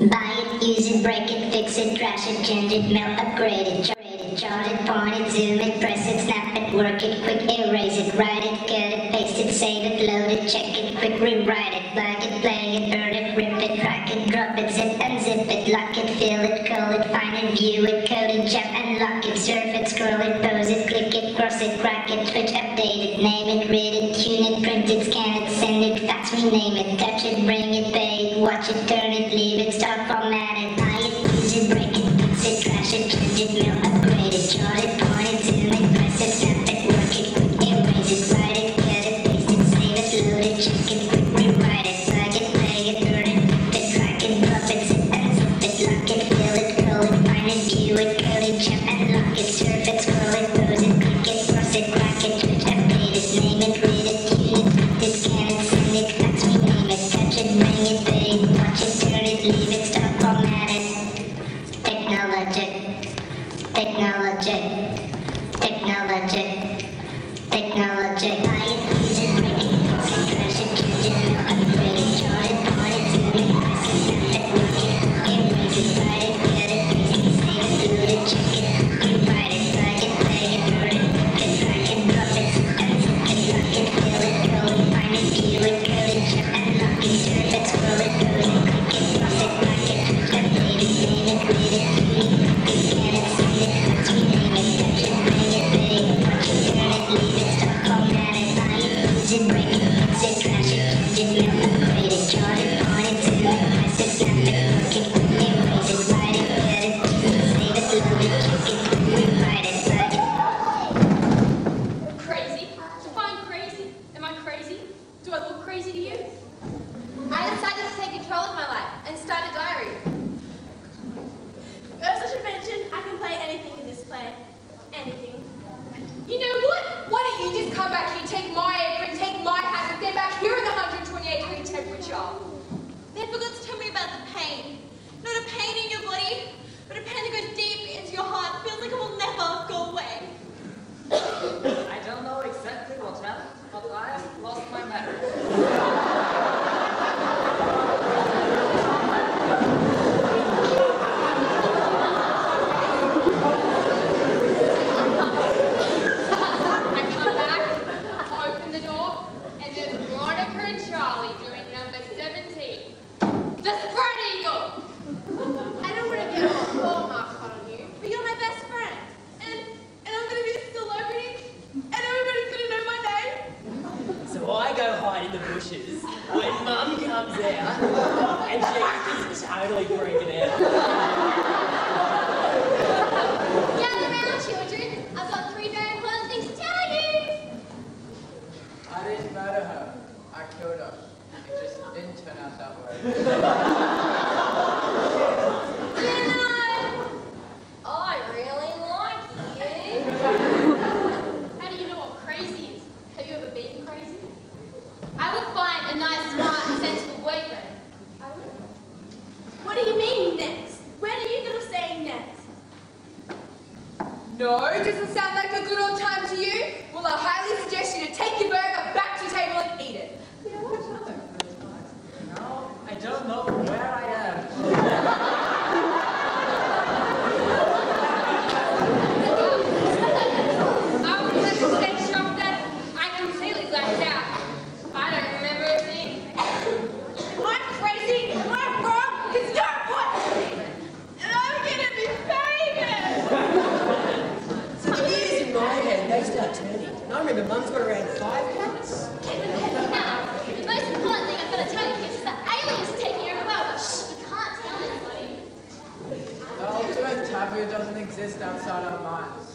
Buy it, use it, break it, fix it, crash it, change it, melt, upgrade it, charge it, point it, zoom it, press it, snap it, work it, quick erase it, write it, cut it, paste it, save it, load it, check it, quick rewrite it, plug it, play it, burn it, rip it, crack it, drop it, zip unzip it, lock it, fill it, call it, find it, view it, code it, jump and lock it, surf it, scroll it, pose it, click it, cross it, crack it, switch, update it, name it, read it, tune it, print it, scan it, send it, fax, rename it, touch it, bring it, pay it, watch it, turn it, leave it, start, format it, buy it, use it, break it, fix it, crash it, change it, mail, upgrade it, chart it, point it, zoom it, press it, snap it, work it, quick erase it, write it, cut it, paste it, save it, load it, check it, quick rewrite it, plug it, play it, burn it, rip it, crack it, drop it, zip and zip it, lock it, fill it, call it, find it, view it, code it, jump and lock it, surf it, scroll it, pose it, click it, cross it, crack it, switch, update it, name it, read it, tune it, print it, scan it, send it, fax, rename it, touch it, bring it, pay it, watch it, turn it, leave it, start, format it. Technologic, technologic, technologic, technologic. Buy it, use it, break it, fix it, crash it, change it, mail, upgrade it, chart it, point it, zoom it, press it, snap it, work it, erase it, write it, cut it, paste it, save it, load it, check it, rewrite it, plug it, play it, burn it, rip it, crack it, drop it, zip and zip it, lock it, fill it, code it, find it, view it, code it, jump and lock it, surf it, scroll it, pose it, click it, cross it, crack it, switch, update it, name it, read it, tune it, scan it, send it, fax, rename it, touch it, bring it, pay it, watch it, turn it, leave it, start, format it, buy it, use it, break it, fix it, crash it, change it, mail, upgrade it, chart it, point it, zoom it, press it, snap it, work it, quick erase it, write it, cut it, paste it, save it, load it, check it, quick rewrite it, plug it. Crazy? Define crazy. Am I crazy? Do I look crazy to you? I decided to take control of my life and start a diary. As I should mention, I can play anything in this play. Anything. You know what? Why don't you just come back here, take my apron, take my hat, and stand back here in the 128-degree temperature? They forgot to tell me about the pain. Not a pain in your body, but a pain that goes deep into your heart. Feels like it will never go away. I don't know exactly what's happened, but I have lost my memory. I come back, open the door, and there's Veronica and Charlie doing number 17. The spread eagle! I don't want to get a poor mark on you, but you're my best friend. And I'm going to be a celebrity, and everybody's going to know my name. So I go hide in the bushes when Mum comes out and she just totally freaking out. Gather round, children. I've got 3 very important things to tell you. I didn't murder her. I killed her. It just didn't turn out that way. You know, I really like you. How do you know what crazy is? Have you ever been crazy? I would find a nice, smart, and sensible boyfriend. What do you mean, next? When are you going to say next? No, doesn't sound like a good old time to you? Well, I highly suggest you to take your burger back to the table and eat it. No, I don't know where I am. I was such a state shock that I completely blacked out. I don't remember a thing. Am I crazy? Am I wrong? It's not what? And I'm going to be famous! So the years in my head, they start turning. And I remember Mum's got around 5 cats. Now, the most important thing I've got to tell you is that aliens are taking over the world, but shh, you can't tell anybody. The ultimate taboo doesn't exist outside our minds.